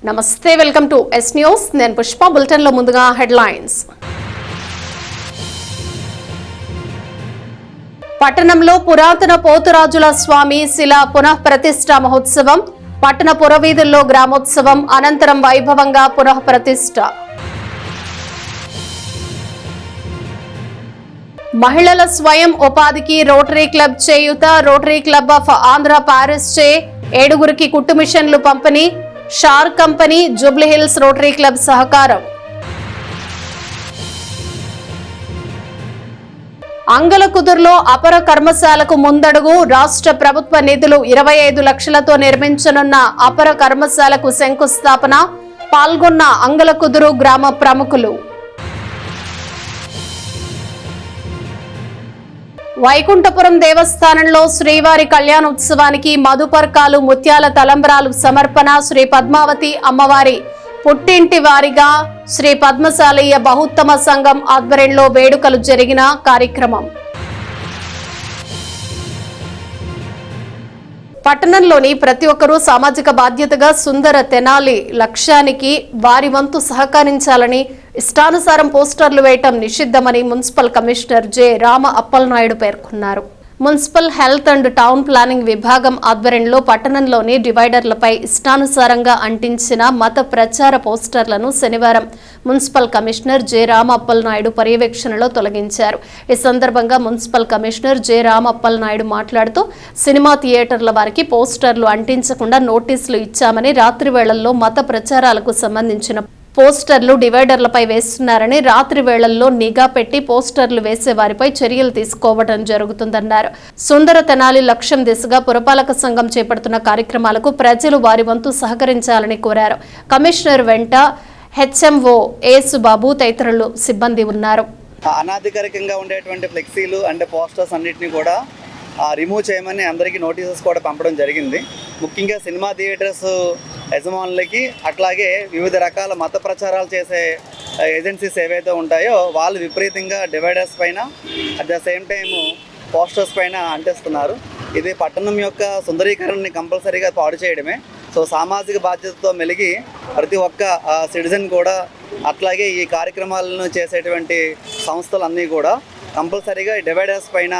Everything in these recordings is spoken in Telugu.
నమస్తే, వెల్కమ్ టు ఎస్ న్యూస్. నేను పుష్ప. బులెటిన్ లో ముందుగా హెడ్లైన్స్. పట్టణంలో పురాతన పోతురాజుల స్వామి శిల పునఃప్రతిష్ఠ మహోత్సవం. పట్టణ పురవీధుల్లో గ్రామోత్సవం అనంతరం వైభవంగా పునఃప్రతిష్ఠ. మహిళల స్వయం ఉపాధికి రోటరీ క్లబ్ చేయూత. Rotary club of Andhra Paris చే 7గురికి కుట్టు మిషన్లు పంపిణీ. షార్ కంపెనీ, జూబ్లీహిల్స్ రోటరీ క్లబ్ సహకారం. అంగలకుదురులో అపర కర్మశాలకు ముందడుగు. రాష్ట్ర ప్రభుత్వ నిధులు 25 లక్షలతో నిర్మించనున్న అపర కర్మశాలకు శంకుస్థాపన. పాల్గొన్న అంగలకుదురు గ్రామ ప్రముఖులు. వైకుంఠపురం దేవస్థానంలో శ్రీవారి కళ్యాణోత్సవానికి మధుపర్కాలు, ముత్యాల తలంబ్రాలు సమర్పణ. శ్రీ పద్మావతి అమ్మవారి పుట్టింటి వారిగా శ్రీ పద్మశాలీయ బహుత్తమ సంఘం ఆధ్వర్యంలో వేడుకలు జరిగిన కార్యక్రమం. పట్టణంలోని ప్రతి ఒక్కరూ సామాజిక బాధ్యతగా సుందర తెనాలి లక్ష్యానికి వారి వంతు సహకరించాలని, ఇష్టానుసారం పోస్టర్లు వేయటం నిషిద్ధమని municipal commissioner J Rama Appalanaidu పేర్కొన్నారు. Municipal health and town planning విభాగం ఆధ్వర్యంలో పట్టణంలోని డివైడర్లపై ఇష్టానుసారంగా అంటించిన మత ప్రచార పోస్టర్లను శనివారం municipal commissioner J Rama Appalanaidu పర్యవేక్షణలో తొలగించారు. ఈ సందర్భంగా municipal commissioner J Rama Appalanaidu మాట్లాడుతూ, సినిమా థియేటర్ల వారికి పోస్టర్లు అంటించకుండా నోటీసులు ఇచ్చామని, రాత్రి వేళల్లో మత ప్రచారాలకు సంబంధించిన పోస్టర్లు డివైడర్లపై వేస్తున్నారని, రాత్రి వేళల్లో నిఘా పెట్టి పోస్టర్లు వేసే వారిపై చర్యలు తీసుకోవడం జరుగుతుందన్నారు. సుందర తెనాలి లక్ష్యం దిశగా పురపాలక సంఘం చేపడుతున్న కార్యక్రమాలకు ప్రజలు వారి వంతు సహకరించాలని కోరారు. కమిషనర్ వెంట హెచ్ఎంఓ ఏసుబాబు తదితరులు సిబ్బంది ఉన్నారు. అనాధికారికంగా ఉండేటువంటి ఫ్లెక్సీలు అండ్ పోస్టర్స్ అన్నింటినీ కూడా రిమూవ్ చేయమని అందరికీ నోటీసెస్ కూడా పంపడం జరిగింది. ముఖ్యంగా సినిమా థియేటర్స్ యజమానులకి, అట్లాగే వివిధ రకాల మత ప్రచారాలు చేసే ఏజెన్సీస్ ఏవైతే ఉంటాయో వాళ్ళు విపరీతంగా డివైడర్స్ పైన at the same time posters పైన అంటిస్తున్నారు. ఇది పట్టణం యొక్క సుందరీకరణని కంపల్సరీగా పాడు చేయడమే. సో సామాజిక బాధ్యతతో మెలిగి ప్రతి ఒక్క సిటిజన్ కూడా, అట్లాగే ఈ కార్యక్రమాలను చేసేటువంటి సంస్థలన్నీ కూడా కంపల్సరీగా డివైడర్స్ పైన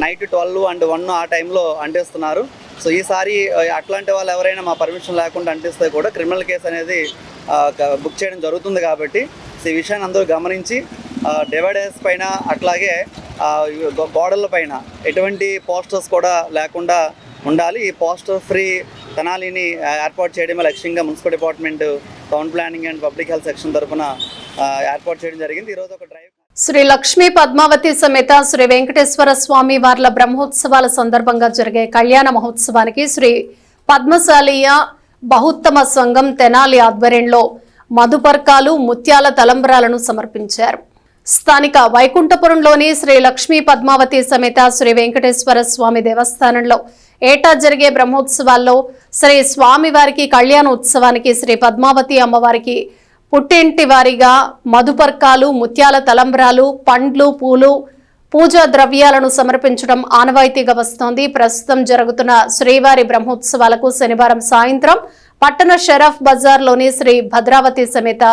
నైట్ 12 and 1 ఆ టైంలో అంటిస్తున్నారు. సో ఈసారి అట్లాంటి వాళ్ళు ఎవరైనా మా పర్మిషన్ లేకుండా అంటిస్తే కూడా క్రిమినల్ కేసు అనేది బుక్ చేయడం జరుగుతుంది. కాబట్టి ఈ విషయాన్ని అందరూ గమనించి డివైడర్స్ పైన, అట్లాగే గోడల పైన ఎటువంటి పోస్టర్స్ కూడా లేకుండా ఉండాలి. ఈ పోస్టర్ ఫ్రీ తెనాలిని ఏర్పాటు చేయడమే లక్ష్యంగా municipal department town planning and public health section తరఫున ఏర్పాటు చేయడం జరిగింది. ఈరోజు ఒక డ్రైవ్ శ్రీ లక్ష్మీ పద్మావతి సమేత శ్రీ వెంకటేశ్వర స్వామి వార్ల బ్రహ్మోత్సవాల సందర్భంగా జరిగే కళ్యాణ మహోత్సవానికి శ్రీ పద్మశాలీయ బహుత్తమ సంఘం తెనాలి ఆధ్వర్యంలో మధుపర్కాలు, ముత్యాల తలంబ్రాలను సమర్పించారు. స్థానిక వైకుంఠపురంలోని శ్రీ లక్ష్మీ పద్మావతి సమేత శ్రీ వెంకటేశ్వర స్వామి దేవస్థానంలో ఏటా జరిగే బ్రహ్మోత్సవాల్లో శ్రీ స్వామివారికి కళ్యాణోత్సవానికి శ్రీ పద్మావతి అమ్మవారికి పుట్టింటి వారిగా మధుపర్కాలు, ముత్యాల తలంబ్రాలు, పండ్లు, పూలు, పూజా ద్రవ్యాలను సమర్పించడం ఆనవాయితీగా వస్తోంది. ప్రస్తుతం జరుగుతున్న శ్రీవారి బ్రహ్మోత్సవాలకు శనివారం సాయంత్రం పట్టణ షరఫ్ బజార్లోని శ్రీ భద్రావతి సమేత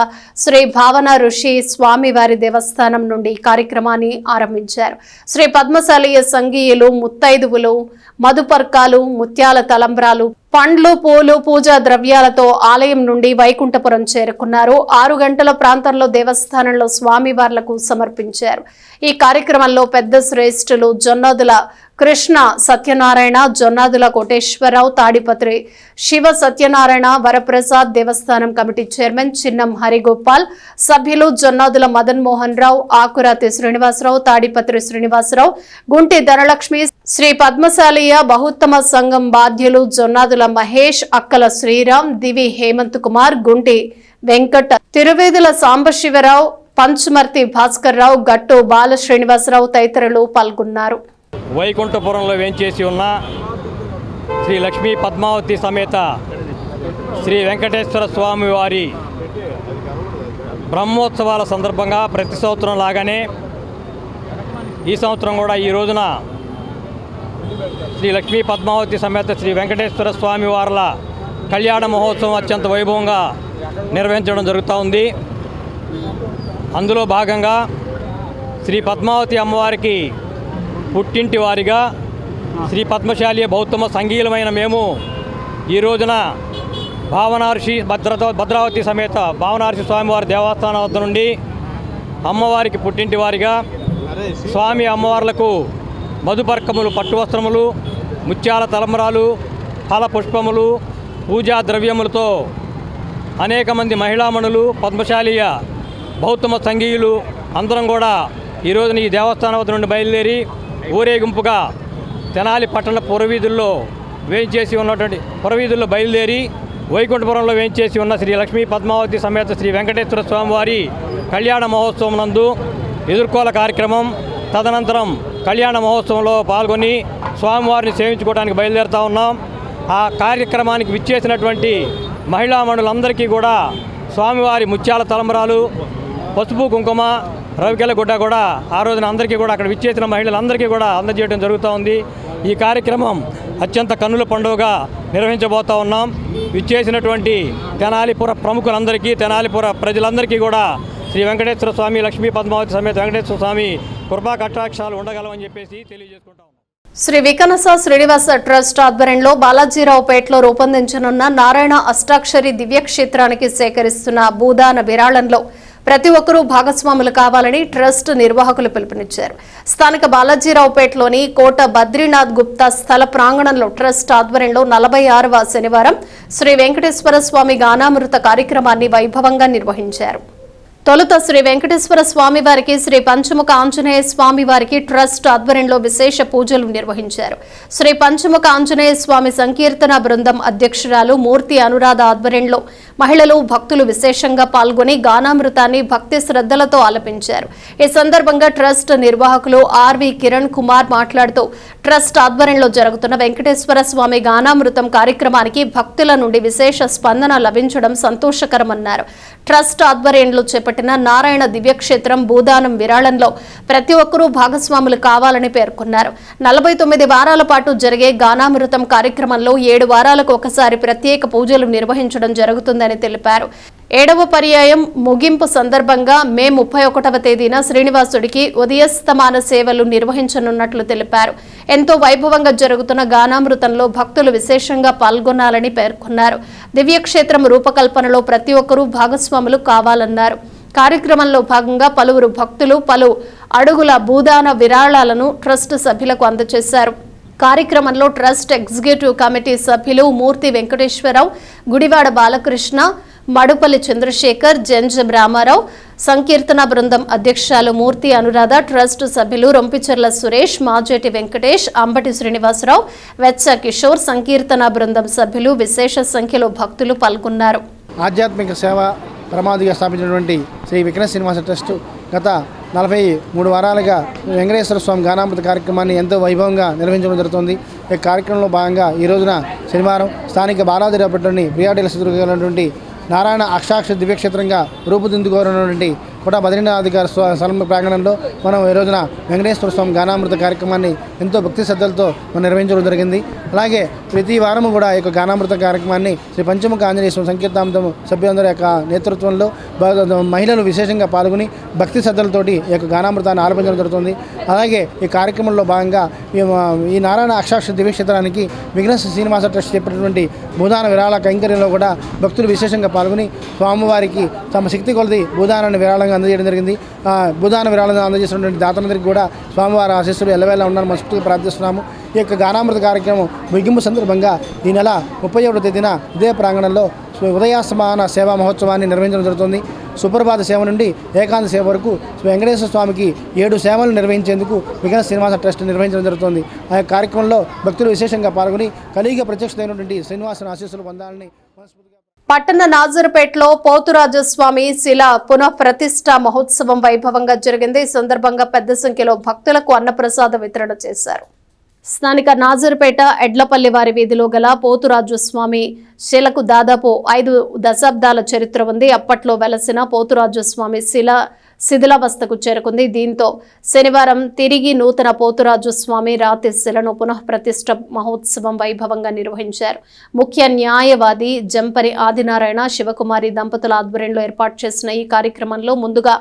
శ్రీ భావన ఋషి స్వామివారి దేవస్థానం నుండి కార్యక్రమాన్ని ఆరంభించారు. శ్రీ పద్మశాలీయ సంఘీయులు, ముత్తైదువులు మధుపర్కాలు, ముత్యాల తలంబ్రాలు, పండ్లు, పూలు, పూజా ద్రవ్యాలతో ఆలయం నుండి వైకుంఠపురం చేరుకున్నారు. 6 గంటల ప్రాంతంలో దేవస్థానంలో స్వామివార్లకు సమర్పించారు. ఈ కార్యక్రమంలో పెద్ద శ్రేష్ఠులు జొన్నాదుల కృష్ణ సత్యనారాయణ, జొన్నాదుల కోటేశ్వరరావు, తాడిపత్రి శివ సత్యనారాయణ, వరప్రసాద్, దేవస్థానం కమిటీ చైర్మన్ చిన్నం హరిగోపాల్, సభ్యులు జొన్నాదుల మదన్ మోహన్ రావు, ఆకురాతి శ్రీనివాసరావు, తాడిపత్రి శ్రీనివాసరావు, గుంటి ధనలక్ష్మి, శ్రీ పద్మశాలీయ బహుత్తమ సంఘం బాధ్యులు జొన్నాదుల మహేష్, అక్కల శ్రీరామ్, దివి హేమంత్ కుమార్, గుంటి వెంకట, తిరువేదుల సాంబశివరావు, పంచుమర్తి భాస్కర్ రావు, గట్టు బాల శ్రీనివాసరావు తదితరులు పాల్గొన్నారు. వైకుంఠపురంలో వేంచేసి ఉన్న శ్రీ లక్ష్మీ పద్మావతి సమేత శ్రీ వెంకటేశ్వర స్వామి వారి బ్రహ్మోత్సవాల సందర్భంగా ప్రతి సంవత్సరం లాగానే ఈ సంవత్సరం కూడా ఈ రోజున శ్రీ లక్ష్మీ పద్మావతి సమేత శ్రీ వెంకటేశ్వర స్వామి వార్ల కళ్యాణ మహోత్సవం అత్యంత వైభవంగా నిర్వహించడం జరుగుతూ ఉంది. అందులో భాగంగా శ్రీ పద్మావతి అమ్మవారికి పుట్టింటి వారిగా శ్రీ పద్మశాలి బౌద్ధమ సంఘీయులమైన మేము ఈ రోజున భావనార్షి భద్రావతి సమేత భావనార్షి స్వామివారి దేవస్థానం వద్ద నుండి అమ్మవారికి పుట్టింటి వారిగా స్వామి అమ్మవార్లకు మధుపర్కములు, పట్టు వస్త్రములు, ముత్యాల తలంబరాలు, ఫల పుష్పములు, పూజా ద్రవ్యములతో అనేక మంది మహిళామణులు, పద్మశాలీయ బౌద్ధమ సంఘీయులు అందరం కూడా ఈ రోజున ఈ దేవస్థానం వద్ద నుండి బయలుదేరి ఊరేగింపుగా తెనాలి పట్టణ పురవీధుల్లో వేయించేసి ఉన్నటువంటి పురవీధుల్లో బయలుదేరి వైకుంఠపురంలో వేయించేసి ఉన్న శ్రీ లక్ష్మీ పద్మావతి సమేత శ్రీ వెంకటేశ్వర స్వామివారి కళ్యాణ మహోత్సవం నందు ఎదుర్కోల కార్యక్రమం, తదనంతరం కళ్యాణ మహోత్సవంలో పాల్గొని స్వామివారిని సేవించుకోవడానికి బయలుదేరుతూ ఉన్నాం. ఆ కార్యక్రమానికి విచ్చేసినటువంటి మహిళామణులందరికీ కూడా స్వామివారి ముత్యాల తలంబరాలు, పసుపు కుంకుమ, రవికెల గుడ్డ కూడా ఆ రోజున అందరికీ కూడా అక్కడ విచ్చేసిన మహిళలందరికీ కూడా అందజేయడం జరుగుతూ ఉంది. ఈ కార్యక్రమం అత్యంత కన్నుల పండుగగా నిర్వహించబోతూ ఉన్నాం. విచ్చేసినటువంటి తెనాలిపుర ప్రముఖులందరికీ, తెనాలిపుర ప్రజలందరికీ కూడా శ్రీ వెంకటేశ్వర స్వామి, లక్ష్మీ పద్మావతి సమేత వెంకటేశ్వర స్వామి కృపా కటాక్షాలు ఉండగలవని చెప్పేసి తెలియజేసుకుంటాం. శ్రీ వికనస శ్రీనివాస ట్రస్ట్ ఆధ్వర్యంలో బాలాజీరావుపేటలో రూపొందించనున్న నారాయణ అష్టాక్షరి దివ్యక్షేత్రానికి సేకరిస్తున్న భూదాన విరాళంలో ప్రతి ఒక్కరూ భాగస్వాములు కావాలని ట్రస్ట్ నిర్వాహకులు పిలుపునిచ్చారు. స్థానిక బాలాజీరావుపేటలోని కోట బద్రీనాథ్ గుప్తా స్థల ప్రాంగణంలో ట్రస్ట్ ఆధ్వర్యంలో 46వ శనివారం శ్రీ వెంకటేశ్వర స్వామి గానామృత కార్యక్రమాన్ని వైభవంగా నిర్వహించారు. తొలుత శ్రీ వెంకటేశ్వర స్వామి వారికి, శ్రీ పంచముఖ ఆంజనేయ స్వామి వారికి ట్రస్ట్ ఆధ్వర్యంలో విశేష పూజలు నిర్వహించారు. శ్రీ పంచముఖ ఆంజనేయ స్వామి సంకీర్తన బృందం అధ్యక్షురాలు మూర్తి అనురాధ ఆధ్వర్యంలో మహిళలు, భక్తులు విశేషంగా పాల్గొని గానామృతాన్ని భక్తి శ్రద్ధలతో ఆలపించారు. ఈ సందర్భంగా ట్రస్ట్ నిర్వాహకులు ఆర్వి కిరణ్ కుమార్ మాట్లాడుతూ ట్రస్ట్ ఆధ్వర్యంలో జరుగుతున్న వెంకటేశ్వర స్వామి గానామృతం కార్యక్రమానికి భక్తుల నుండి విశేష స్పందన లభించడం సంతోషకరమన్నారు. ట్రస్ట్ ఆధ్వర్యంలో చేపట్టిన నారాయణ దివ్యక్షేత్రం భూదానం విరాళంలో ప్రతి ఒక్కరూ భాగస్వాములు కావాలని పేర్కొన్నారు. 49 వారాల పాటు జరిగే గానామృతం కార్యక్రమంలో 7 వారాలకు ఒకసారి ప్రత్యేక పూజలు నిర్వహించడం జరుగుతుందని తెలిపారు. 7వ పర్యాయం ముగింపు సందర్భంగా మే 31వ తేదీన శ్రీనివాసుడికి ఉదయస్తమాన సేవలు నిర్వహించనున్నట్లు తెలిపారు. ఎంతో వైభవంగా జరుగుతున్న గానామృతంలో భక్తులు విశేషంగా పాల్గొనాలని పేర్కొన్నారు. దివ్యక్షేత్రం రూపకల్పనలో ప్రతి ఒక్కరూ భాగస్వాములు కావాలన్నారు. కార్యక్రమంలో భాగంగా పలువురు భక్తులు పలు అడుగుల భూదాన విరాళాలను ట్రస్ట్ సభ్యులకు అందజేశారు. కార్యక్రమంలో ట్రస్ట్ ఎగ్జిక్యూటివ్ కమిటీ సభ్యులు మూర్తి వెంకటేశ్వరరావు, గుడివాడ బాలకృష్ణ, మడుపల్లి చంద్రశేఖర్, జంజం రామారావు, సంకీర్తన బృందం అధ్యక్షురాలు మూర్తి అనురాధ, ట్రస్ట్ సభ్యులు రొంపిచెర్ల సురేష్, మాజేటి వెంకటేష్, అంబటి శ్రీనివాసరావు, వెచ్చ కిషోర్, సంకీర్తన బృందం సభ్యులు విశేష సంఖ్యలో భక్తులు పాల్గొన్నారు. ఆధ్యాత్మిక సేవ ప్రమాదిగా స్థాపించినటువంటి శ్రీ వికనస శ్రీనివాస ట్రస్ట్ గత 43 వారాలుగా వెంకటేశ్వర స్వామి గానామృత కార్యక్రమాన్ని ఎంతో వైభవంగా నిర్వహించడం జరుగుతుంది. ఈ కార్యక్రమంలో భాగంగా ఈ రోజున శనివారం స్థానిక బాలాజీరావుపేటలోని ప్రియాటిల ఎదురుగానటువంటి నారాయణ అష్టాక్షరి దివ్యక్షేత్రంగా రూపుదిద్దుకోనున్నటువంటి కోట బద్రీనాథ్ గారి స్థలం ప్రాంగణంలో మనం ఈ రోజున వెంకటేశ్వర స్వామి గానామృత కార్యక్రమాన్ని ఎంతో భక్తి శ్రద్ధలతో మనం నిర్వహించడం జరిగింది. అలాగే ప్రతి వారము కూడా ఈ యొక్క గానామృత కార్యక్రమాన్ని శ్రీ పంచముఖ ఆంజనేయ స్వామి సంకీర్తనామృతం సభ్యులందరి యొక్క నేతృత్వంలో మహిళలు విశేషంగా పాల్గొని భక్తి శ్రద్ధలతోటి ఈ యొక్క గానామృతాన్ని ఆలపించడం జరుగుతుంది. అలాగే ఈ కార్యక్రమంలో భాగంగా ఈ నారాయణ అష్టాక్షరి దివ్యక్షేత్రానికి విఘ్నస శ్రీనివాస ట్రస్ట్ చెప్పినటువంటి భూదాన విరాళ కైంకర్యంలో కూడా భక్తులు విశేషంగా పాల్గొని స్వామివారికి తమ శక్తి కొలది భూదానాన్ని విరాళంగా అందజేయడం జరిగింది. భూదాన విరాళంగా అందజేసినటువంటి దాతలందరికీ కూడా స్వామివారి ఆశీస్సులు ఎల్లవేళ ఉండాలని మనస్ఫూర్తిగా ప్రార్థిస్తున్నాము. ఈ యొక్క గానామృత కార్యక్రమం ముగింపు సందర్భంగా ఈ నెల 31వ తేదీన ఇదే ప్రాంగణంలో ఉదయాస్తమాన సేవా మహోత్సవాన్ని నిర్వహించడం జరుగుతుంది. సుప్రభాత సేవ నుండి ఏకాంత సేవ వరకు వెంకటేశ్వర స్వామికి 7 సేవలు నిర్వహించేందుకు వికనస శ్రీనివాస ట్రస్ట్ నిర్వహించడం జరుగుతుంది. ఆ కార్యక్రమంలో భక్తులు విశేషంగా పాల్గొని కలియుగ ప్రత్యక్షమైనటువంటి శ్రీనివాసుని ఆశీస్సులు పొందాలని మనస్ఫూర్తిగా. పట్టణ నాజరుపేటలో పోతురాజస్వామి శిల పునఃప్రతిష్ఠ మహోత్సవం వైభవంగా జరిగింది. ఈ సందర్భంగా పెద్ద సంఖ్యలో భక్తులకు అన్నప్రసాద వితరణ చేశారు. స్థానిక నాజరుపేట ఎడ్లపల్లి వారి వీధిలో గల పోతురాజస్వామి శిలకు దాదాపు 5 దశాబ్దాల చరిత్ర ఉంది. అప్పట్లో వెలసిన పోతురాజస్వామి శిల శిథిలావస్థకు చేరుకుంది. దీంతో శనివారం తిరిగి నూతన పోతురాజు స్వామి రాతి శిలను పునఃప్రతిష్ఠ మహోత్సవం వైభవంగా నిర్వహించారు. ముఖ్య న్యాయవాది జంపరి ఆదినారాయణ శివకుమారి దంపతుల ఆధ్వర్యంలో ఏర్పాటు చేసిన ఈ కార్యక్రమంలో ముందుగా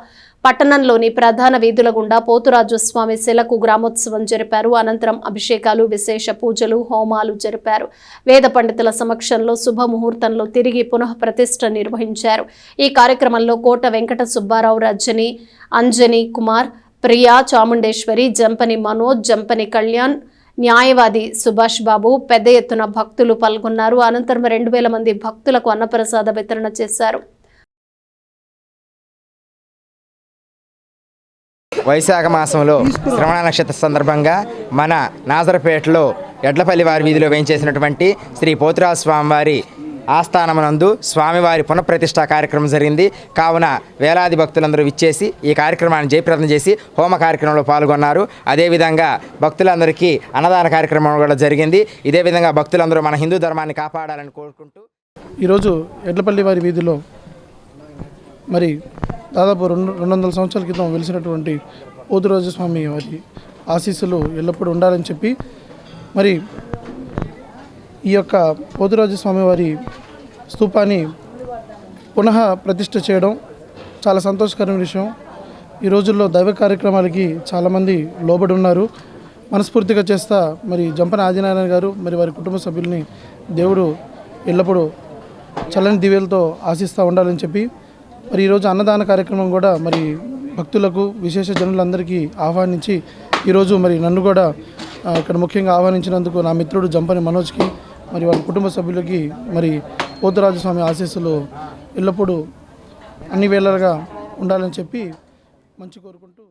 పట్టణంలోని ప్రధాన వీధుల గుండా పోతురాజు స్వామి శిలకు గ్రామోత్సవం జరిపారు. అనంతరం అభిషేకాలు, విశేష పూజలు, హోమాలు జరిపారు. వేద పండితుల సమక్షంలో శుభముహూర్తంలో తిరిగి పునఃప్రతిష్ఠ నిర్వహించారు. ఈ కార్యక్రమంలో కోట వెంకట సుబ్బారావు, రజని, అంజని కుమార్, ప్రియా, చాముండేశ్వరి, జంపని మనోజ్, జంపని కళ్యాణ్, న్యాయవాది సుభాష్ బాబు పెద్ద ఎత్తున భక్తులు పాల్గొన్నారు. అనంతరం 2000 మంది భక్తులకు అన్నప్రసాద వితరణ చేశారు. వైశాఖ మాసంలో శ్రవణ నక్షత్ర సందర్భంగా మన నాజరపేటలో ఎడ్లపల్లి వారి వీధిలో వేయించేసినటువంటి శ్రీ పోతురాజు స్వామివారి ఆస్థానమునందు స్వామివారి పునఃప్రతిష్ఠా కార్యక్రమం జరిగింది. కావున వేలాది భక్తులందరూ విచ్చేసి ఈ కార్యక్రమాన్ని జయప్రదం చేసి హోమ కార్యక్రమంలో పాల్గొన్నారు. అదేవిధంగా భక్తులందరికీ అన్నదాన కార్యక్రమం కూడా జరిగింది. ఇదే విధంగా భక్తులందరూ మన హిందూ ధర్మాన్ని కాపాడాలని కోరుకుంటూ ఈరోజు ఎడ్లపల్లి వారి వీధిలో మరి దాదాపు 200 సంవత్సరాల క్రితం వెలిసినటువంటి పోతురాజు స్వామి వారి ఆశీస్సులు ఎల్లప్పుడూ ఉండాలని చెప్పి మరి ఈ యొక్క పోతురాజు స్వామి వారి స్తూపాన్ని పునః ప్రతిష్ఠ చేయడం చాలా సంతోషకరమైన విషయం. ఈ రోజుల్లో దైవ కార్యక్రమాలకి చాలామంది లోబడి ఉన్నారు. మనస్ఫూర్తిగా చేస్తా మరి జంపన ఆదినారాయణ గారు మరి వారి కుటుంబ సభ్యుల్ని దేవుడు ఎల్లప్పుడూ చల్లని దివ్యలతో ఆశిస్తూ ఉండాలని చెప్పి మరి ఈరోజు అన్నదాన కార్యక్రమం కూడా మరి భక్తులకు, విశేష జనులందరికీ ఆహ్వానించి ఈరోజు మరి నన్ను కూడా ఇక్కడ ముఖ్యంగా ఆహ్వానించినందుకు నా మిత్రుడు జంపని మనోజ్కి మరి వాళ్ళ కుటుంబ సభ్యులకి మరి పోతురాజు స్వామి ఆశీస్సులు ఎల్లప్పుడూ అన్ని వేళలుగా ఉండాలని చెప్పి మంచి కోరుకుంటూ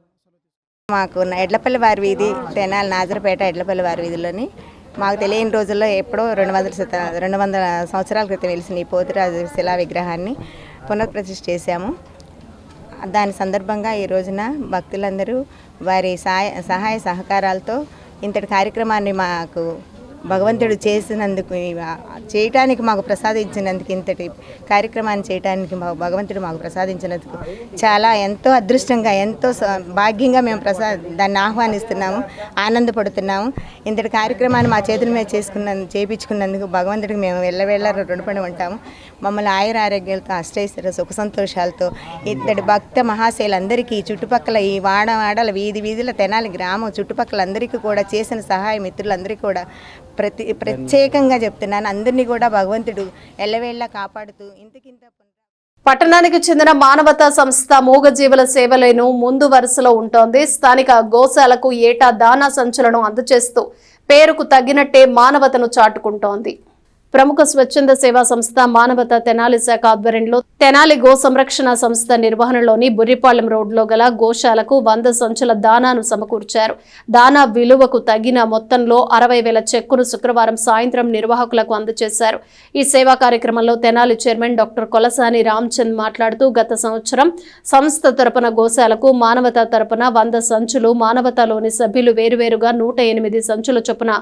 మాకు ఎడ్లపల్లి వారి వీధి తెనాలి నాజరపేట ఎడ్లపల్లి వారి వీధిలోని మాకు తెలియని రోజుల్లో ఎప్పుడో 200 సంవత్సరాల క్రితం వెలిసిన ఈ పోతురాజు శిలా విగ్రహాన్ని పునఃప్రతిష్ఠ చేశాము. దాని సందర్భంగా ఈ రోజున భక్తులందరూ వారి సహాయ సహకారాలతో ఇంతటి కార్యక్రమాన్ని మాకు భగవంతుడు చేసినందుకు, చేయటానికి మాకు ప్రసాదించినందుకు, ఇంతటి కార్యక్రమాన్ని చేయటానికి భగవంతుడు మాకు ప్రసాదించినందుకు చాలా ఎంతో అదృష్టంగా, ఎంతో భాగ్యంగా మేము దాన్ని ఆహ్వానిస్తున్నాము, ఆనందపడుతున్నాము. ఇంతటి కార్యక్రమాన్ని మా చేతుల మీద చేయించుకున్నందుకు భగవంతుడికి మేము వెళ్ళవేళ్ళ రుణపడి ఉంటాము. మమ్మల్ని ఆయుర ఆరోగ్యాలతో, అష్టైశ్వర్య సుఖ సంతోషాలతో ఇంతటి భక్త మహాశైలందరికీ, చుట్టుపక్కల ఈ వాడల వీధుల తెనాలి గ్రామం చుట్టుపక్కలందరికీ కూడా చేసిన సహాయ మిత్రులందరికీ కూడా ప్రత్యేకంగా చెప్తున్నాను. అందరినీ కూడా భగవంతుడు ఎల్లవేళ్ళ కాపాడుతూ ఇంతకింత. పట్టణానికి చెందిన మానవతా సంస్థ మూగజీవుల సేవలను ముందు వరుసలో ఉంటోంది. స్థానిక గోశాలకు ఏటా దానా సంచులను అందజేస్తూ పేరుకు తగినట్టే మానవతను చాటుకుంటోంది. ప్రముఖ స్వచ్ఛంద సేవా సంస్థ మానవత తెనాలి శాఖ ఆధ్వర్యంలో తెనాలి గో సంరక్షణ సంస్థ నిర్వహణలోని బుర్రిపాలెం రోడ్లో గల గోశాలకు 100 సంచుల దానాను సమకూర్చారు. దానా విలువకు తగిన మొత్తంలో 60,000 చెక్కును శుక్రవారం సాయంత్రం నిర్వాహకులకు అందజేశారు. ఈ సేవా కార్యక్రమంలో తెనాలి చైర్మన్ డాక్టర్ కొలసాని రామ్చంద్ మాట్లాడుతూ గత సంవత్సరం సంస్థ తరపున గోశాలకు మానవత తరపున 100 సంచులు, మానవతలోని సభ్యులు వేరువేరుగా 108 సంచుల చొప్పున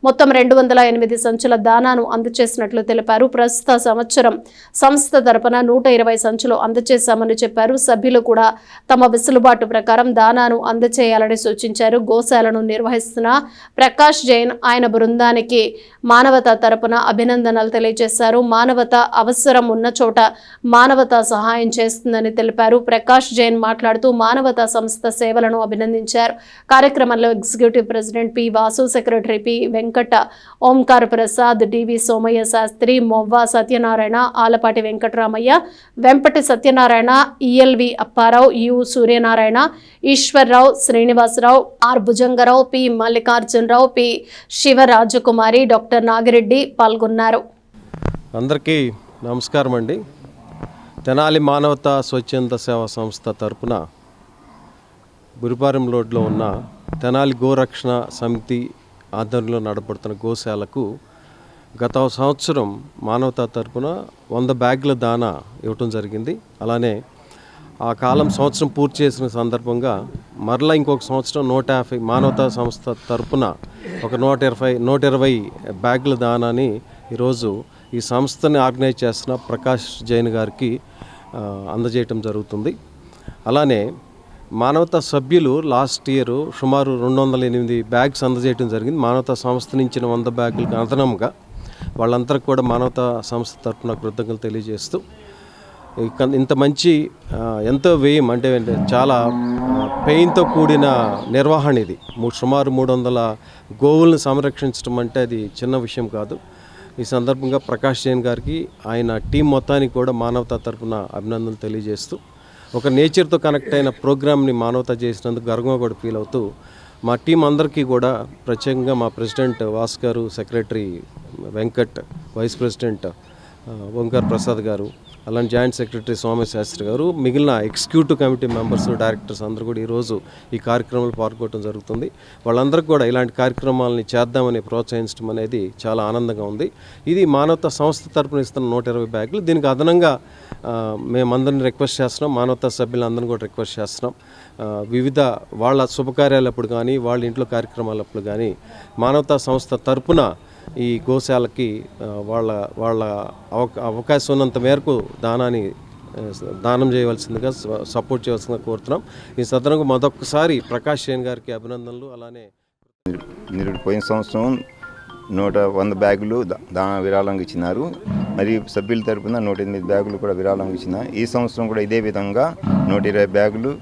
మొత్తం 208 సంచుల దానాను అందజేసినట్లు తెలిపారు. ప్రస్తుత సంవత్సరం సంస్థ తరపున 120 సంచులు అందజేశామని చెప్పారు. సభ్యులు కూడా తమ వెసులుబాటు ప్రకారం దానాను అందజేయాలని సూచించారు. గోశాలను నిర్వహిస్తున్న ప్రకాష్ జైన్, ఆయన బృందానికి మానవత తరపున అభినందనలు తెలియజేశారు. మానవత అవసరం ఉన్న చోట మానవత సహాయం చేస్తుందని తెలిపారు. ప్రకాష్ జైన్ మాట్లాడుతూ మానవత సంస్థ సేవలను అభినందించారు. కార్యక్రమంలో executive president P Vasu, secretary P Venkata, Omkar Prasad, DV Somaiah Sastri, Movva Satyanarayana, Alapati Venkataramaiah, Vempati Satyanarayana, ELV Apparao, U Suryanarayana, Eswarrao, Srinivasarao, R Bhujangarao, P Mallikarjunarao, P Sivarajakumari, doctor Nagireddy పాల్గొన్నారు. అందరికీ నమస్కారం అండి. తెనాలి మానవతా స్వచ్ఛంద సేవా సంస్థ తరపున బురిపాలెం రోడ్లో ఉన్న తెనాలి గోరక్షణ సమితి ఆధ్వర్యంలో నడపడుతున్న గోశాలకు గత సంవత్సరం మానవతా తరపున 100 బ్యాగుల దానా ఇవ్వటం జరిగింది. అలానే ఆ కాలం సంవత్సరం పూర్తి చేసిన సందర్భంగా మరలా ఇంకొక సంవత్సరం 150 మానవతా సంస్థ తరపున ఒక 120 బ్యాగుల దానాని ఈరోజు ఈ సంస్థని ఆర్గనైజ్ చేస్తున్న ప్రకాష్ జైన్ గారికి అందజేయటం జరుగుతుంది. అలానే మానవతా సభ్యులు లాస్ట్ ఇయర్ సుమారు 208 బ్యాగ్స్ అందజేయడం జరిగింది. మానవతా సంస్థ నుంచి 100 బ్యాగులకు అదనంగా వాళ్ళందరికీ కూడా మానవతా సంస్థ తరఫున కృతజ్ఞతలు తెలియజేస్తూ ఇంత మంచి ఎంతో వ్యయం అంటే చాలా పెయిన్తో కూడిన నిర్వహణ ఇది. సుమారు 300 గోవులను సంరక్షించడం అంటే అది చిన్న విషయం కాదు. ఈ సందర్భంగా ప్రకాష్ జైన్ గారికి ఆయన టీం మొత్తానికి కూడా మానవతా తరఫున అభినందనలు తెలియజేస్తూ ఒక నేచర్తో కనెక్ట్ అయిన ప్రోగ్రామ్ని మానవతా చేసినందుకు గర్వంగా కూడా ఫీల్ అవుతూ మా టీం అందరికీ కూడా ప్రత్యేకంగా మా ప్రెసిడెంట్ వాస్ గారు, secretary Venkat, vice president Omkar Prasad గారు, అలానే జాయింట్ సెక్రటరీ సోమశాస్త్రి గారు, మిగిలిన ఎగ్జిక్యూటివ్ కమిటీ మెంబర్స్, డైరెక్టర్స్ అందరూ కూడా ఈరోజు ఈ కార్యక్రమంలో పాల్గొనడం జరుగుతుంది. వాళ్ళందరికీ కూడా ఇలాంటి కార్యక్రమాలని చేద్దామని ప్రోత్సహించడం అనేది చాలా ఆనందంగా ఉంది. ఇది మానవతా సంస్థ తరపున ఇస్తున్న 120 బ్యాగులు. దీనికి అదనంగా మేమందరిని రిక్వెస్ట్ చేస్తున్నాం, మానవతా సభ్యులందరినీ కూడా రిక్వెస్ట్ చేస్తున్నాం. వివిధ వాళ్ళ శుభకార్యాలప్పుడు కానీ వాళ్ళ ఇంట్లో కార్యక్రమాలప్పుడు కానీ మానవతా సంస్థ తరపున ఈ గోశాలకి వాళ్ళ అవకాశం ఉన్నంత మేరకు దానం చేయవలసిందిగా, సపోర్ట్ చేయవలసిందిగా కోరుతున్నాం. ఈ సందర్భంగా మరొకసారి ప్రకాష్ జైన్ గారికి అభినందనలు. అలానే పోయిన సంవత్సరం 100 బ్యాగులు దాన విరాళంగా ఇచ్చినారు. మరి సభ్యుల తరపున 108 బ్యాగులు కూడా విరాళంగా ఇచ్చినారు. ఈ సంవత్సరం కూడా ఇదే విధంగా 120 బ్యాగులు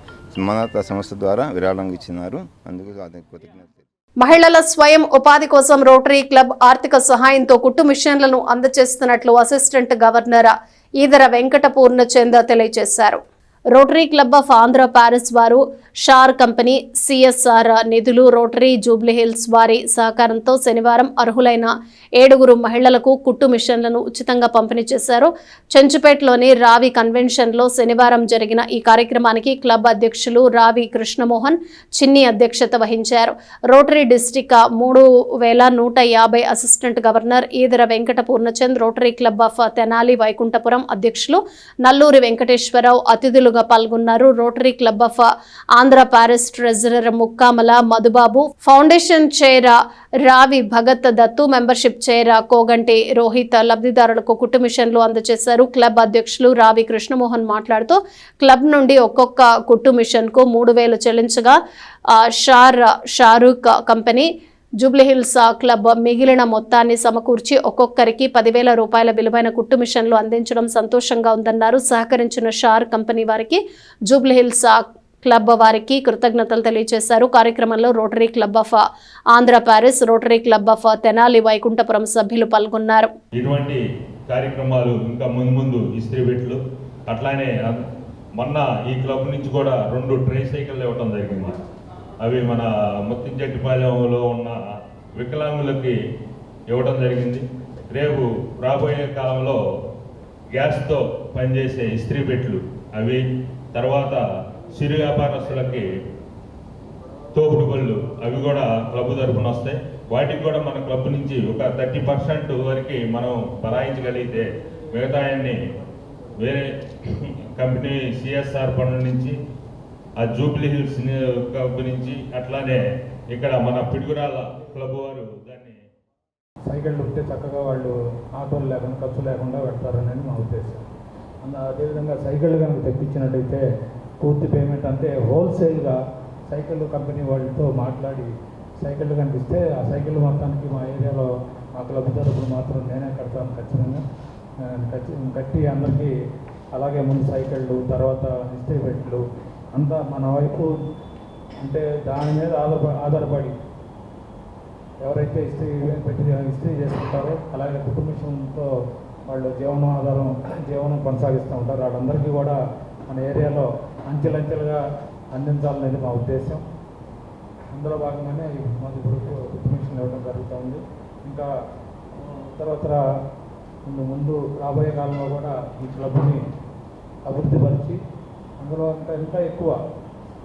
మానవతా సంస్థ ద్వారా విరాళంగా ఇచ్చినారు. అందుకు కృతజ్ఞతలు. మహిళల స్వయం ఉపాధి కోసం రోటరీ క్లబ్ ఆర్థిక సహాయంతో కుట్టు మిషన్లను అందజేస్తున్నట్లు అసిస్టెంట్ గవర్నర్ ఈదర వెంకట పూర్ణచంద్ తెలియజేశారు. Rotary club of Andhra Paris వారు షార్ కంపెనీ, సిఎస్ఆర్ నిధులు, రోటరీ జూబ్లీహిల్స్ వారి సహకారంతో శనివారం అర్హులైన 7 మహిళలకు కుట్టు మిషన్లను ఉచితంగా పంపిణీ చేశారు. చెంచుపేటలోని రావి కన్వెన్షన్లో శనివారం జరిగిన ఈ కార్యక్రమానికి క్లబ్ అధ్యక్షులు రావి కృష్ణమోహన్ చిన్ని అధ్యక్షత వహించారు. Rotary district 3150 assistant governor Eedara Venkata Purnachand, rotary club of Tenali Vaikunthapuram అధ్యక్షులు నల్లూరి వెంకటేశ్వరరావు అతిథులుగా పాల్గొన్నారు. Rotary club of Andhra Paris treasurer Mukkamala Madhubabu, foundation chair రావి భగత్ దత్తు, మెంబర్షిప్ చైర్ కోగంటి రోహిత్ లబ్ధిదారులకు కుట్టు మిషన్లు అందజేశారు. క్లబ్ అధ్యక్షులు రావి కృష్ణమోహన్ మాట్లాడుతూ క్లబ్ నుండి ఒక్కొక్క కుట్టు మిషన్ కు 3000 చెల్లించగా షారూక్ కంపెనీ, జూబ్లీహిల్స్ క్లబ్ మిగిలిన మొత్తాన్ని సమకూర్చి ఒక్కొక్కరికి 10,000 రూపాయల విలువైన కుట్టు మిషన్లు అందించడం సంతోషంగా ఉందన్నారు. సహకరించిన షార్ కంపెనీ వారికి, జూబ్లీహిల్స్ క్లబ్ వారికి కృతజ్ఞతలు తెలియజేశారు. కార్యక్రమంలో rotary club of Andhra Paris, rotary club of Tenali Vaikunthapuram సభ్యులు పాల్గొన్నారు. ఇటువంటి కార్యక్రమాలు ఇంకా ముందు ఇస్త్రీ బెట్లు, అట్లానే మొన్న ఈ క్లబ్ నుంచి కూడా 2 ట్రై సైకిళ్ళు ఇవ్వడం జరిగింది. అవి మన ముత్తించెట్టిపాలెంలో ఉన్న వికలాంగులకి ఇవ్వడం జరిగింది. రేపు రాబోయే కాలంలో గ్యాస్తో పనిచేసే ఇస్త్రీ బెట్లు అవి, తర్వాత సిరు వ్యాపారస్తులకి తోపుడు బళ్ళు అవి కూడా క్లబ్ తరఫున వస్తాయి. వాటికి కూడా మన క్లబ్ నుంచి ఒక 30% వరకు మనం బరాయించగలిగితే మిగతా వేరే కంపెనీ సిఎస్ఆర్ ఫండ్ నుంచి, ఆ జూబ్లీహిల్స్ క్లబ్ నుంచి, అట్లానే ఇక్కడ మన పిడుగురాళ్ళ క్లబ్ వారు దాన్ని సైకిళ్ళు ఉంటే చక్కగా వాళ్ళు ఆటోలు లేకుండా ఖర్చు లేకుండా పెడతారనేది మా ఉద్దేశం. అదేవిధంగా సైకిళ్ళు కనుక తెప్పించినట్టయితే పూర్తి పేమెంట్ అంటే హోల్సేల్గా సైకిల్ కంపెనీ వాళ్ళతో మాట్లాడి సైకిళ్ళు కనిపిస్తే ఆ సైకిల్ మొత్తానికి మా ఏరియాలో మా క్లబ్ తరపున మాత్రం నేనే కడతాను ఖచ్చితంగా. కట్టి అందరికీ అలాగే ముందు సైకిళ్ళు, తర్వాత ఇస్త్రీ బెట్లు అంతా మన వైపు అంటే దాని మీద ఆధారపడి ఎవరైతే ఇస్త్రీ చేసుకుంటారో అలాగే కుటుంబంతో వాళ్ళు జీవనం కొనసాగిస్తూ ఉంటారు. వాళ్ళందరికీ కూడా మన ఏరియాలో అంచెలంచెలుగా అందించాలనేది మా ఉద్దేశం. అందులో భాగంగానే మాకు ఇప్పుడు కుటుంబం ఇవ్వడం జరుగుతుంది. ఇంకా తర్వాత ముందు రాబోయే కాలంలో కూడా ఈ క్లబ్ని అభివృద్ధిపరిచి అందులో ఇంకా ఎక్కువ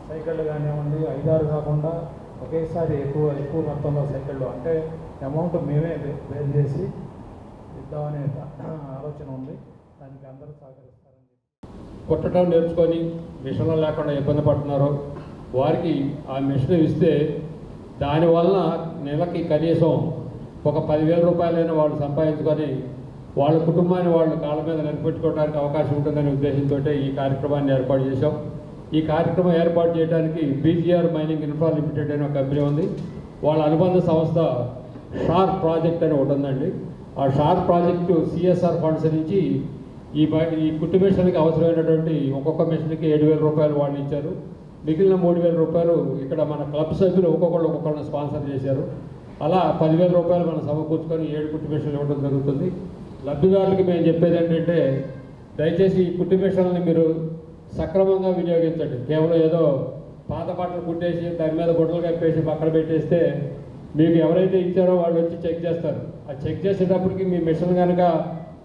సైకిళ్ళు కానివ్వండి, 5-6 కాకుండా ఒకేసారి ఎక్కువ మొత్తంలో సైకిళ్ళు అంటే అమౌంట్ మేమే బేర్ చేసి ఇద్దామనే ఆలోచన ఉంది. దానికి అందరూ సహకరిస్తారని కుట్టడం నేర్చుకొని మిషన్లు లేకుండా ఇబ్బంది పడుతున్నారో వారికి ఆ మిషన్ ఇస్తే దానివల్ల నెలకి కనీసం ఒక 10,000 రూపాయలైనా వాళ్ళు సంపాదించుకొని వాళ్ళ కుటుంబాన్ని వాళ్ళు కాళ్ళ మీద నిలబెట్టుకోవడానికి అవకాశం ఉంటుందనే ఉద్దేశంతో ఈ కార్యక్రమాన్ని ఏర్పాటు చేశాం. ఈ కార్యక్రమం ఏర్పాటు చేయడానికి బీజీఆర్ మైనింగ్ ఇన్ఫ్రా లిమిటెడ్ అనే ఒక కంపెనీ ఉంది. వాళ్ళ అనుబంధ సంస్థ షార్ప్ ప్రాజెక్ట్ అని ఒకటి ఉందండి. ఆ షార్ప్ ప్రాజెక్టు సిఎస్ఆర్ ఫండ్స్ నుంచి ఈ కుట్టు మిషన్కి అవసరమైనటువంటి ఒక్కొక్క మిషన్కి 7,000 రూపాయలు వాళ్ళు ఇచ్చారు. మిగిలిన 3,000 రూపాయలు ఇక్కడ మన క్లబ్ సభ్యులు ఒక్కొక్కరిని స్పాన్సర్ చేశారు. అలా 10,000 రూపాయలు మనం సమకూర్చుకొని 7 కుట్టు మిషన్లు ఇవ్వడం జరుగుతుంది. లబ్ధిదారులకి మేము చెప్పేది ఏంటంటే, దయచేసి ఈ కుట్టు మిషన్లని మీరు సక్రమంగా వినియోగించండి. కేవలం ఏదో పాత బట్టలు కుట్టేసి దాని మీద గుడ్డలు కప్పేసి పక్కన పెట్టేస్తే మీకు ఎవరైతే ఇచ్చారో వాళ్ళు వచ్చి చెక్ చేస్తారు. ఆ చెక్ చేసేటప్పటికి మీ మిషన్ కనుక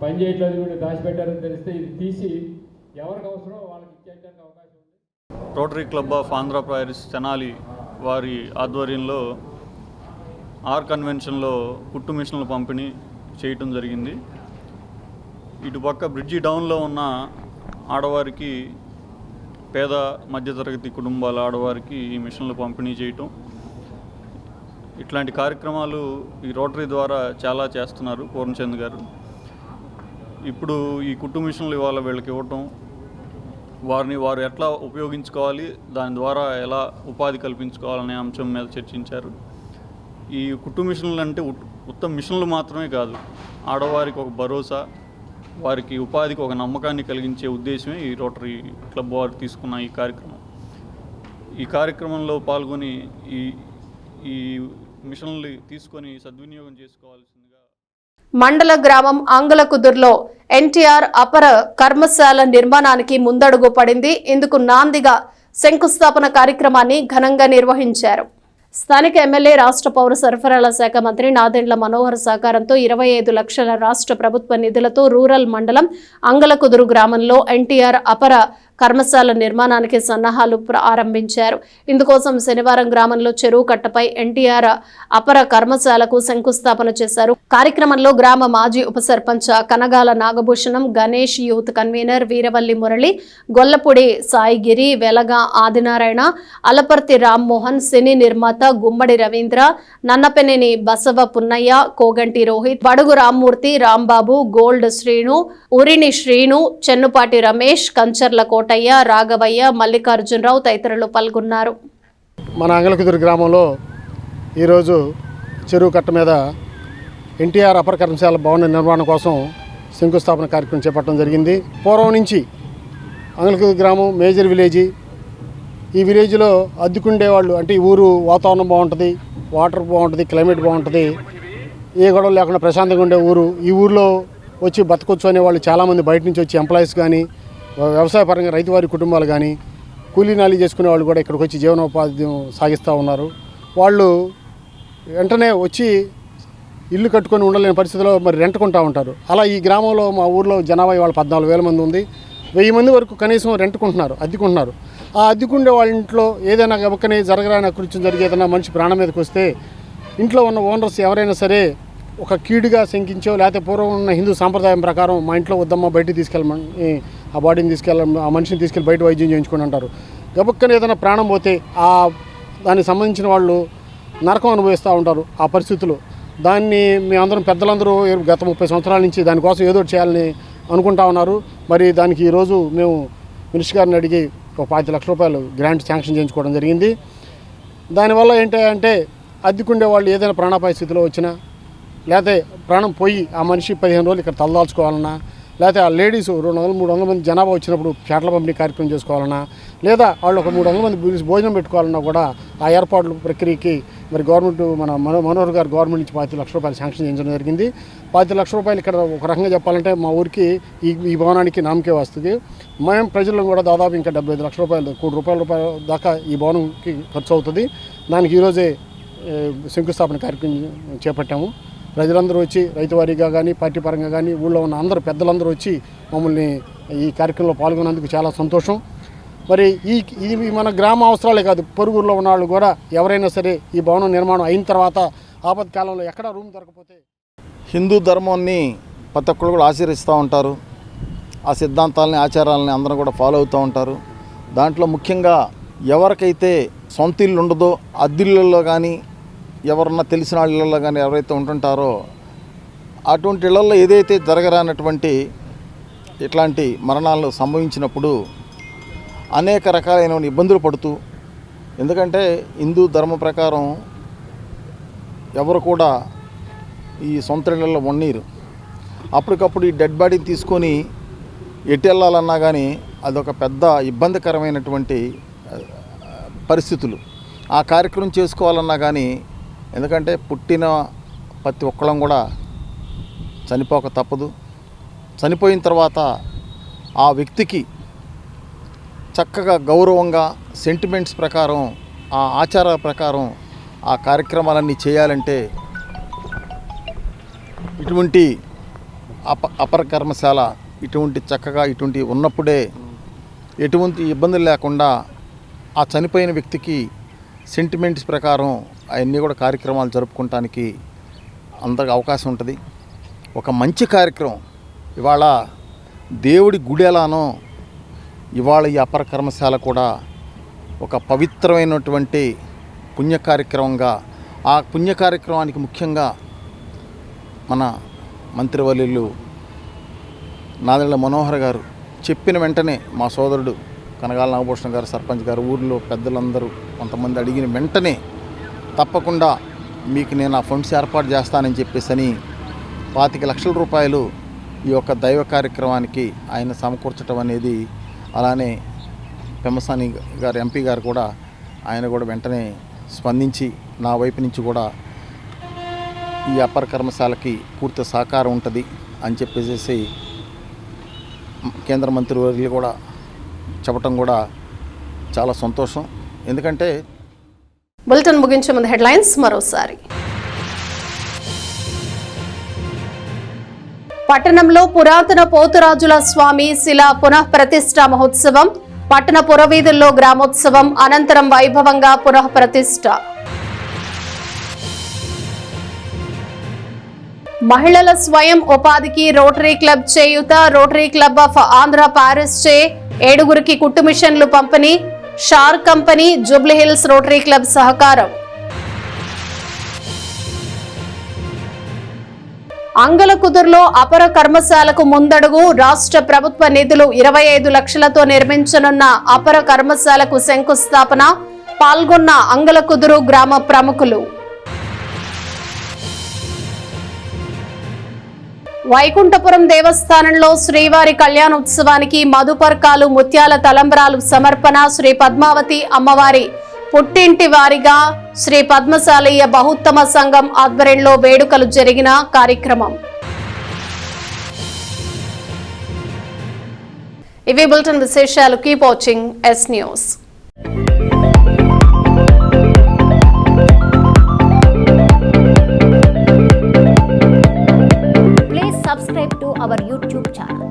పని చేయట్లేదు, మీరు దాచిపెట్టారని తెలిస్తే ఇది తీసి ఎవరికి అవసరం వాళ్ళకి ఇచ్చేయడానికి అవకాశం ఉంది. Rotary club of Andhra prairies Tenali వారి ఆధ్వర్యంలో ఆర్ కన్వెన్షన్లో కుట్టు మిషన్ల పంపిణీ చేయటం జరిగింది. ఇటుపక్క బ్రిడ్జి డౌన్లో ఉన్న ఆడవారికి, పేద మధ్యతరగతి కుటుంబాల ఆడవారికి ఈ మిషన్లు పంపిణీ చేయటం, ఇట్లాంటి కార్యక్రమాలు ఈ రోటరీ ద్వారా చాలా చేస్తున్నారు పూర్ణచంద్ గారు. ఇప్పుడు ఈ కుట్టు మిషన్లు ఇవాళ వీళ్ళకి ఇవ్వటం, వారు ఎట్లా ఉపయోగించుకోవాలి, దాని ద్వారా ఎలా ఉపాధి కల్పించుకోవాలనే అంశం మీద చర్చించారు. ఈ కుట్టు మిషన్లు అంటే ఉత్తమ మిషన్లు మాత్రమే కాదు, ఆడవారికి ఒక భరోసా, వారికి ఉపాధికి ఒక నమ్మకాన్ని కలిగించే ఉద్దేశమే ఈ రోటరీ క్లబ్ వారు తీసుకున్న ఈ కార్యక్రమంలో పాల్గొని ఈ మిషన్లు తీసుకొని సద్వినియోగం చేసుకోవాల్సిందిగా. మండల గ్రామం ఆంగలకుదుర్లో ఎన్టీఆర్ అపర కర్మశాల నిర్మాణానికి ముందడుగు పడింది. ఇందుకు నాందిగా శంకుస్థాపన కార్యక్రమాన్ని ఘనంగా నిర్వహించారు. స్థానిక ఎమ్మెల్యే, రాష్ట్ర పౌర సరఫరాల శాఖ మంత్రి నాదెండ్ల మనోహర్ సహకారంతో 25 లక్షల రాష్ట్ర ప్రభుత్వ నిధులతో రూరల్ మండలం అంగలకుదురు గ్రామంలో ఎన్టీఆర్ అపర కర్మశాల నిర్మాణానికి సన్నాహాలు ప్రారంభించారు. ఇందుకోసం శనివారం గ్రామంలో చెరువు కట్టపై ఎన్టీఆర్ అపర కర్మశాలకు శంకుస్థాపన చేశారు. కార్యక్రమంలో గ్రామ మాజీ ఉప సర్పంచ్ కనగాల నాగభూషణం, గణేష్ యూత్ కన్వీనర్ వీరవల్లి మురళి, గొల్లపూడి సాయిగిరి, వెలగా ఆదినారాయణ, అలపర్తి రామ్మోహన్, సినీ నిర్మాత గుమ్మడి రవీంద్ర, నన్నపెనేని బసవ పున్నయ్య, కోగంటి రోహిత్, బడుగు రామ్మూర్తి, రాంబాబు, గోల్డ్ శ్రీను, ఉరిని శ్రీను, చెన్నుపాటి రమేష్, కంచర్ల కోటయ్య, రాఘవయ్య, మల్లికార్జునరావు తదితరులు పాల్గొన్నారు. మన అంగలకుదురు గ్రామంలో ఈరోజు చెరువు కట్ట మీద ఎన్టీఆర్ అపర కర్మశాల భవన నిర్మాణం కోసం శంకుస్థాపన కార్యక్రమం చేపట్టడం జరిగింది. పూర్వం నుంచి అంగలకుదురు గ్రామం మేజర్ విలేజీ. ఈ విలేజ్లో అద్దెకుండేవాళ్ళు, అంటే ఈ ఊరు వాతావరణం బాగుంటుంది, వాటర్ బాగుంటుంది, క్లైమేట్ బాగుంటుంది, ఏ గొడవలు లేకుండా ప్రశాంతంగా ఉండే ఊరు. ఈ ఊరిలో వచ్చి బతకొచ్చు అనేవాళ్ళు చాలామంది బయట నుంచి వచ్చి ఎంప్లాయీస్ కానీ, వ్యవసాయపరంగా రైతువారి కుటుంబాలు కానీ, కూలీ నాలి చేసుకునే వాళ్ళు కూడా ఇక్కడికి వచ్చి జీవనోపాధి సాగిస్తూ ఉన్నారు. వాళ్ళు వెంటనే వచ్చి ఇల్లు కట్టుకొని ఉండలేని పరిస్థితిలో మరి రెంట్కుంటూ ఉంటారు. అలా ఈ గ్రామంలో, మా ఊర్లో జనాభా ఇవాళ 14,000 మంది ఉంది. 1000 మంది వరకు కనీసం రెంట్కుంటున్నారు, అద్దెకుంటున్నారు. ఆ అద్దెకుండే వాళ్ళ ఇంట్లో ఏదైనా గబక్కని జరగరాని అకృత్యం జరిగి ఏదైనా మనిషి ప్రాణం మీదకి వస్తే ఇంట్లో ఉన్న ఓనర్స్ ఎవరైనా సరే ఒక కీడుగా శంకించో, లేకపోతే పూర్వం ఉన్న హిందూ సాంప్రదాయం ప్రకారం మా ఇంట్లో వద్దమ్మా, బయటికి తీసుకెళ్ళమని, ఆ బాడీని ఆ మనిషిని తీసుకెళ్ళి బయట వైద్యం చేయించుకొని అంటారు. గబక్కని ఏదైనా ప్రాణం పోతే దానికి సంబంధించిన వాళ్ళు నరకం అనుభవిస్తూ ఉంటారు ఆ పరిస్థితులు. దాన్ని మేమందరం పెద్దలందరూ గత 30 సంవత్సరాల నుంచి దానికోసం ఏదో చేయాలని అనుకుంటా ఉన్నారు. మరి దానికి ఈరోజు మేము మినిస్టర్ గారిని అడిగి ఒక 5 లక్షల రూపాయలు గ్రాంట్ శాంక్షన్ చేయించుకోవడం జరిగింది. దానివల్ల ఏంటంటే అద్దెకుండే వాళ్ళు ఏదైనా ప్రాణాపాయ స్థితిలో వచ్చినా, లేకపోతే ప్రాణం పోయి ఆ మనిషి 15 రోజులు ఇక్కడ తలదాల్చుకోవాలన్నా, లేకపోతే ఆ లేడీస్ 200-300 మంది జనాభా వచ్చినప్పుడు చేటల పంపిణీ కార్యక్రమం చేసుకోవాలన్నా, లేదా వాళ్ళు ఒక 300 మంది భోజనం పెట్టుకోవాలన్నా కూడా ఆ ఏర్పాట్ల ప్రక్రియకి మరి గవర్నమెంట్, మన మనోహర్ గారు గవర్నమెంట్ నుంచి 5 లక్షల రూపాయలు శాంక్షన్ చేయించడం జరిగింది. 5 లక్షల రూపాయలు ఇక్కడ ఒక రకంగా చెప్పాలంటే మా ఊరికి ఈ భవనానికి నామకే వస్తుంది. మేము ప్రజలను కూడా దాదాపు ఇంకా 75 లక్షల రూపాయలు, ₹1 కోటి దాకా ఈ భవనంకి ఖర్చు అవుతుంది. దానికి ఈరోజే శంకుస్థాపన కార్యక్రమం చేపట్టాము. ప్రజలందరూ వచ్చి రైతువారీగా కానీ, పార్టీ పరంగా కానీ, ఊళ్ళో ఉన్న అందరూ పెద్దలందరూ వచ్చి మమ్మల్ని ఈ కార్యక్రమంలో పాల్గొన్నందుకు చాలా సంతోషం. మరి ఇది మన గ్రామ అవసరాలే కాదు, పొరుగురులో ఉన్న వాళ్ళు కూడా ఎవరైనా సరే ఈ భవనం నిర్మాణం అయిన తర్వాత ఆపత్కాలంలో ఎక్కడ రూమ్ దొరకపోతే, హిందూ ధర్మాన్ని ప్రతి ఒక్కరు కూడా ఆచరిస్తూ ఉంటారు. ఆ సిద్ధాంతాలని, ఆచారాలని అందరూ కూడా ఫాలో అవుతూ ఉంటారు. దాంట్లో ముఖ్యంగా ఎవరికైతే సొంత ఇల్లు ఉండదో, అద్దిళ్ళల్లో కానీ, ఎవరన్నా తెలిసిన వాళ్ళ ఇళ్ళల్లో కానీ ఎవరైతే ఉంటుంటారో అటువంటి ఇళ్లలో ఏదైతే జరగరానటువంటి ఇట్లాంటి మరణాలు సంభవించినప్పుడు అనేక రకాలైన ఇబ్బందులు పడుతూ, ఎందుకంటే హిందూ ధర్మ ప్రకారం ఎవరు కూడా ఈ సొంత ఇళ్లలో ఉండనీరు. అప్పటికప్పుడు ఈ డెడ్ బాడీని తీసుకొని ఎటు వెళ్ళాలన్నా కానీ అదొక పెద్ద ఇబ్బందికరమైనటువంటి పరిస్థితులు. ఆ కార్యక్రమం చేసుకోవాలన్నా కానీ, ఎందుకంటే పుట్టిన ప్రతి ఒక్కళ్ళం కూడా చనిపోక తప్పదు. చనిపోయిన తర్వాత ఆ వ్యక్తికి చక్కగా గౌరవంగా సెంటిమెంట్స్ ప్రకారం, ఆ ఆచారాల ప్రకారం ఆ కార్యక్రమాలన్నీ చేయాలంటే ఇటువంటి అపర కర్మశాల ఇటువంటి ఉన్నప్పుడే ఎటువంటి ఇబ్బందులు లేకుండా ఆ చనిపోయిన వ్యక్తికి సెంటిమెంట్స్ ప్రకారం అవన్నీ కూడా కార్యక్రమాలు జరుపుకోవటానికి అందరికి అవకాశం ఉంటుంది. ఒక మంచి కార్యక్రమం ఇవాళ దేవుడి గుడి ఎలానో ఇవాళ ఈ అపర కర్మశాల కూడా ఒక పవిత్రమైనటువంటి పుణ్య కార్యక్రమంగా, ఆ పుణ్య కార్యక్రమానికి ముఖ్యంగా మన మంత్రివర్యులు నాదెళ్ల మనోహర్ గారు చెప్పిన వెంటనే మా సోదరుడు కనగాల నాగభూషణ్ గారు, సర్పంచ్ గారు, ఊరిలో పెద్దలందరూ కొంతమంది అడిగిన వెంటనే తప్పకుండా మీకు నేను ఆ ఫండ్స్ ఏర్పాటు చేస్తానని చెప్పేసి 25 లక్షల రూపాయలు ఈ యొక్క దైవ కార్యక్రమానికి ఆయన సమకూర్చడం అనేది, అలానే పెమ్మసాని గారు ఎంపీ గారు కూడా ఆయన కూడా వెంటనే స్పందించి నా వైపు నుంచి కూడా ఈ అపర కర్మశాలకి పూర్తి సహకారం ఉంటుంది అని చెప్పేసి కేంద్ర మంత్రివర్యులు కూడా చెప్పడం కూడా చాలా సంతోషం. ఎందుకంటే బులెటిన్ ముగించే ముందు హెడ్లైన్స్ మరోసారి. పట్టణంలో పురాతన పోతురాజుల స్వామి శిలా పునఃప్రతిష్ఠ మహోత్సవం. పట్టణ పురవీధుల్లో గ్రామోత్సవం అనంతరం వైభవంగా పునఃప్రతిష్ఠ. మహిళల స్వయం ఉపాధికి రోటరీ క్లబ్ చేయూత. Rotary club of Andhra Paris చే 7గురికి కుట్టు మిషన్లు పంపిణీ. షార్ కంపెనీ, జూబ్లీహిల్స్ రోటరీ క్లబ్ సహకారం. అంగలకుదురులో అపర కర్మశాలకు ముందడుగు. రాష్ట్ర ప్రభుత్వ నిధులు 25 లక్షలతో నిర్మించనున్న అపర కర్మశాలకు శంకుస్థాపన. పాల్గొన్న అంగలకుదురు గ్రామ ప్రముఖులు. వైకుంఠపురం దేవస్థానంలో శ్రీవారి కళ్యాణోత్సవానికి మధుపర్కాలు, ముత్యాల తలంబ్రాలు సమర్పణ. శ్రీ పద్మావతి అమ్మవారి పుట్టింటి వారిగా శ్రీ పద్మశాలీయ బహుత్తమ సంఘం ఆధ్వర్యంలో వేడుకలు జరిగిన కార్యక్రమం. ఇవి బులెటిన్ విశేషాలు. Keep watching yes news. Please subscribe to our YouTube channel.